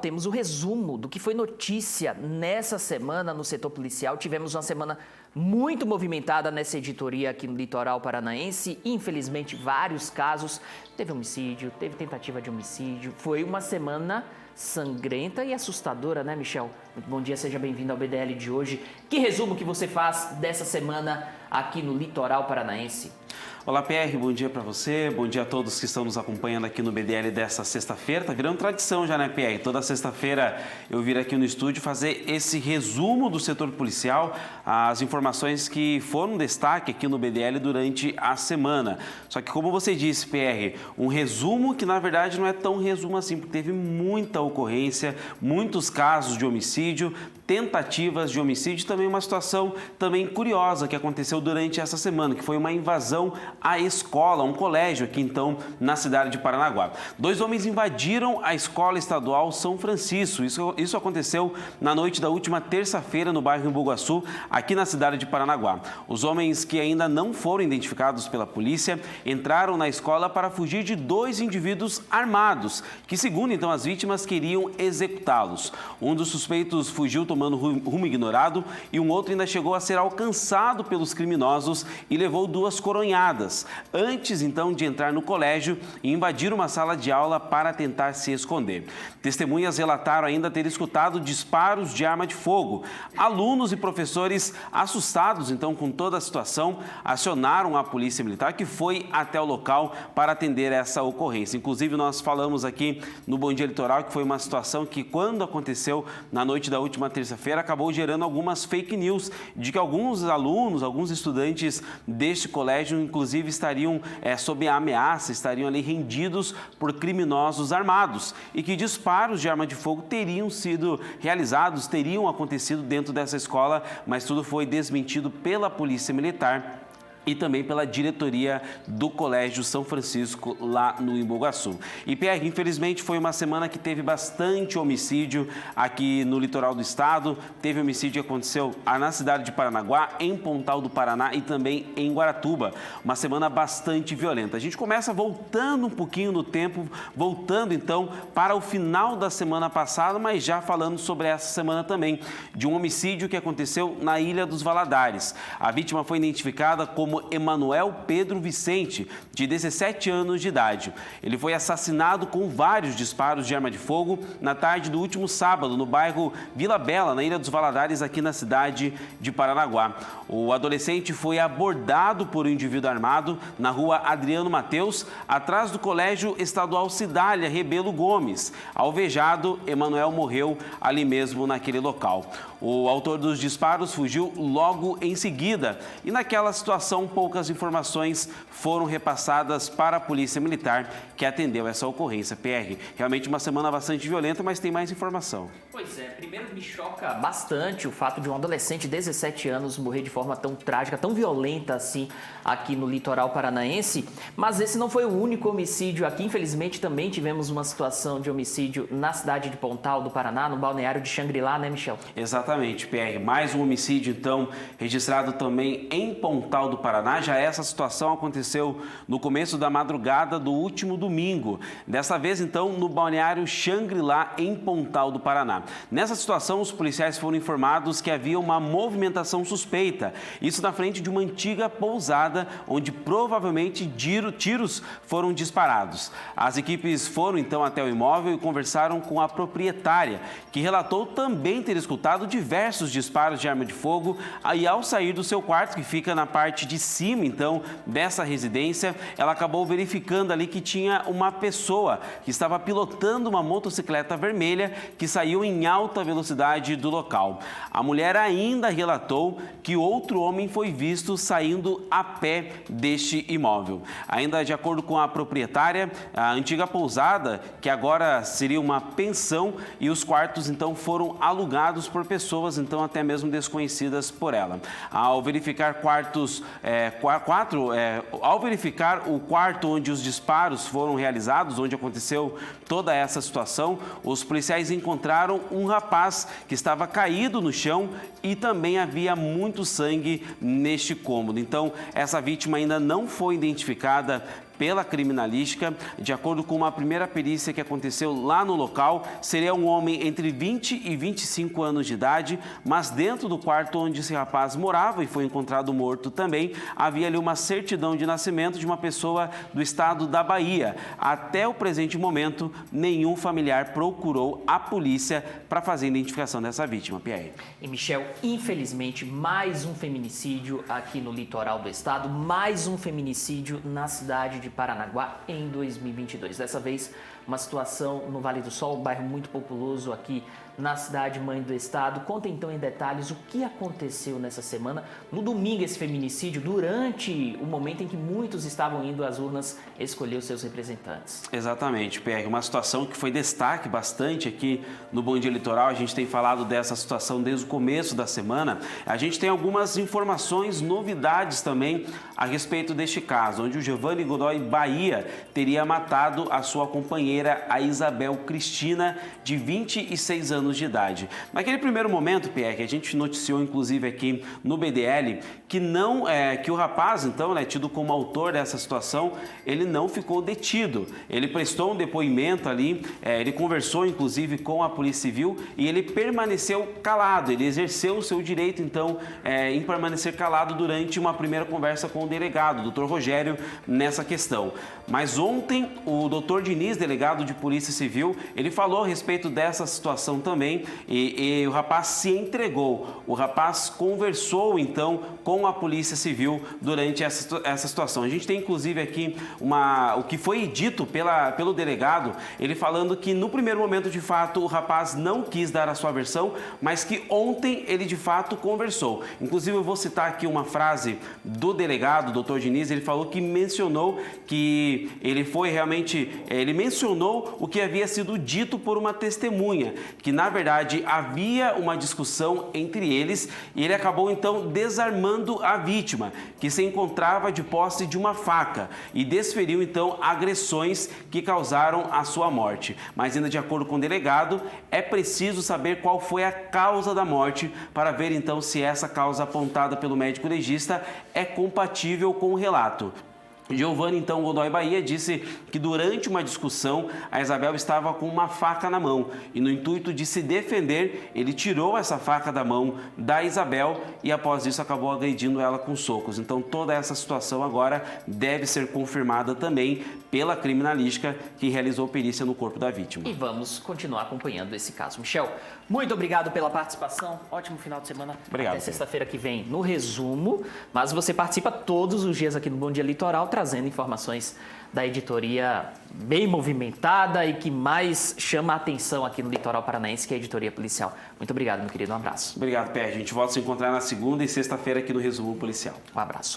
temos o resumo do que foi notícia nessa semana no setor policial. Tivemos uma semana muito movimentada nessa editoria aqui no litoral paranaense. Infelizmente, vários casos. Teve homicídio, teve tentativa de homicídio. Foi uma semana sangrenta e assustadora, né, Michel? Muito bom dia, seja bem-vindo ao BDL de hoje. Que resumo que você faz dessa semana aqui no litoral paranaense? Olá, PR, bom dia para você, bom dia a todos que estão nos acompanhando aqui no BDL dessa sexta-feira. Tá virando tradição já, né, PR? Toda sexta-feira eu vir aqui no estúdio fazer esse resumo do setor policial, as informações que foram destaque aqui no BDL durante a semana. Só que, como você disse, PR, um resumo que na verdade não é tão resumo assim, porque teve muita ocorrência, muitos casos de homicídio, tentativas de homicídio, também uma situação também curiosa que aconteceu durante essa semana, que foi uma invasão à escola, um colégio aqui então na cidade de Paranaguá. 2 homens invadiram a escola estadual São Francisco. Isso aconteceu na noite da última terça-feira no bairro Embu-Guaçu, aqui na cidade de Paranaguá. Os homens, que ainda não foram identificados pela polícia, entraram na escola para fugir de 2 indivíduos armados, que, segundo então as vítimas, queriam executá-los. Um dos suspeitos fugiu tomando rumo ignorado e um outro ainda chegou a ser alcançado pelos criminosos e levou 2 coronhadas, antes então de entrar no colégio e invadir uma sala de aula para tentar se esconder. Testemunhas relataram ainda ter escutado disparos de arma de fogo. Alunos e professores, assustados então com toda a situação, acionaram a polícia militar, que foi até o local para atender essa ocorrência. Inclusive, nós falamos aqui no Bom Dia Litoral que foi uma situação que, quando aconteceu na noite da última terça-feira, acabou gerando algumas fake news de que alguns alunos, alguns estudantes deste colégio, inclusive, estariam sob a ameaça, estariam ali rendidos por criminosos armados e que disparos de arma de fogo teriam sido realizados, teriam acontecido dentro dessa escola, mas tudo foi desmentido pela Polícia Militar e também pela diretoria do Colégio São Francisco, lá no Embu-Guaçu. E, PR, infelizmente, foi uma semana que teve bastante homicídio aqui no litoral do estado. Teve homicídio que aconteceu na cidade de Paranaguá, em Pontal do Paraná e também em Guaratuba. Uma semana bastante violenta. A gente começa voltando um pouquinho no tempo, voltando então para o final da semana passada, mas já falando sobre essa semana também, de um homicídio que aconteceu na Ilha dos Valadares. A vítima foi identificada como Emanuel Pedro Vicente, de 17 anos de idade. Ele foi assassinado com vários disparos de arma de fogo na tarde do último sábado, no bairro Vila Bela, na Ilha dos Valadares, aqui na cidade de Paranaguá. O adolescente foi abordado por um indivíduo armado na rua Adriano Mateus, atrás do Colégio Estadual Cidália Rebelo Gomes. Alvejado, Emanuel morreu ali mesmo naquele local. O autor dos disparos fugiu logo em seguida e, naquela situação, poucas informações foram repassadas para a Polícia Militar, que atendeu essa ocorrência. PR, realmente uma semana bastante violenta, mas tem mais informação. Pois é, primeiro me choca bastante o fato de um adolescente de 17 anos morrer de forma tão trágica, tão violenta assim aqui no litoral paranaense, mas esse não foi o único homicídio aqui. Infelizmente, também tivemos uma situação de homicídio na cidade de Pontal do Paraná, no balneário de Xangri-Lá, né, Michel? Exatamente, PR. Mais um homicídio, então, registrado também em Pontal do Paraná. Já essa situação aconteceu no começo da madrugada do último domingo. Dessa vez, então, no balneário Xangri-Lá, em Pontal do Paraná. Nessa situação, os policiais foram informados que havia uma movimentação suspeita. Isso na frente de uma antiga pousada, onde provavelmente tiros foram disparados. As equipes foram, então, até o imóvel e conversaram com a proprietária, que relatou também ter escutado diversos disparos de arma de fogo. E, ao sair do seu quarto, que fica na parte de cima, então, dessa residência, ela acabou verificando ali que tinha uma pessoa que estava pilotando uma motocicleta vermelha que saiu em alta velocidade do local. A mulher ainda relatou que outro homem foi visto saindo a pé deste imóvel. Ainda de acordo com a proprietária, a antiga pousada, que agora seria uma pensão, e os quartos então foram alugados por pessoas então até mesmo desconhecidas por ela. Ao verificar ao verificar o quarto onde os disparos foram realizados, onde aconteceu toda essa situação, os policiais encontraram um rapaz que estava caído no chão e também havia muito sangue neste cômodo. Então, essa vítima ainda não foi identificada pela criminalística. De acordo com uma primeira perícia que aconteceu lá no local, seria um homem entre 20 e 25 anos de idade, mas dentro do quarto onde esse rapaz morava e foi encontrado morto também, havia ali uma certidão de nascimento de uma pessoa do estado da Bahia. Até o presente momento, nenhum familiar procurou a polícia para fazer a identificação dessa vítima, Pierre. E, Michel, infelizmente, mais um feminicídio aqui no litoral do estado, mais um feminicídio na cidade de Paranaguá em 2022. Dessa vez, uma situação no Vale do Sol, um bairro muito populoso aqui na cidade mãe do estado. Conta então em detalhes o que aconteceu nessa semana. No domingo, esse feminicídio, durante o momento em que muitos estavam indo às urnas escolher os seus representantes. Exatamente, Pierre. Uma situação que foi destaque bastante aqui no Bom Dia Litoral. A gente tem falado dessa situação desde o começo da semana. A gente tem algumas informações, novidades também a respeito deste caso, onde o Giovanni Godoy Bahia teria matado a sua companheira, a Isabel Cristina, de 26 anos de idade. Naquele primeiro momento, Pierre, que a gente noticiou inclusive aqui no BDL, que o rapaz, então, tido como autor dessa situação, ele não ficou detido. Ele prestou um depoimento ali, ele conversou inclusive com a Polícia Civil e ele permaneceu calado. Ele exerceu o seu direito, então, em permanecer calado durante uma primeira conversa com o delegado, o doutor Rogério, nessa questão. Mas ontem, o doutor Diniz, delegado de Polícia Civil, ele falou a respeito dessa situação também e o rapaz se entregou. O rapaz conversou, então, com a Polícia Civil durante essa situação. A gente tem, inclusive, aqui o que foi dito pelo delegado, ele falando que, no primeiro momento, de fato, o rapaz não quis dar a sua versão, mas que ontem ele, de fato, conversou. Inclusive, eu vou citar aqui uma frase do delegado, o doutor Diniz, ele falou que mencionou que ele mencionou o que havia sido dito por uma testemunha, que na verdade havia uma discussão entre eles e ele acabou então desarmando a vítima, que se encontrava de posse de uma faca e desferiu então agressões que causaram a sua morte. Mas ainda de acordo com o delegado, é preciso saber qual foi a causa da morte para ver então se essa causa apontada pelo médico legista é compatível com o relato. Giovanni, então, Godoy Bahia, disse que durante uma discussão a Isabel estava com uma faca na mão e no intuito de se defender, ele tirou essa faca da mão da Isabel e após isso acabou agredindo ela com socos. Então toda essa situação agora deve ser confirmada também pela criminalística que realizou perícia no corpo da vítima. E vamos continuar acompanhando esse caso. Michel, muito obrigado pela participação, ótimo final de semana. Obrigado. Até sexta-feira que vem no resumo, mas você participa todos os dias aqui no Bom Dia Litoral, trazendo informações da editoria bem movimentada e que mais chama a atenção aqui no litoral paranaense, que é a editoria policial. Muito obrigado, meu querido. Um abraço. Obrigado, Pé. A gente volta a se encontrar na segunda e sexta-feira aqui no Resumo Policial. Um abraço.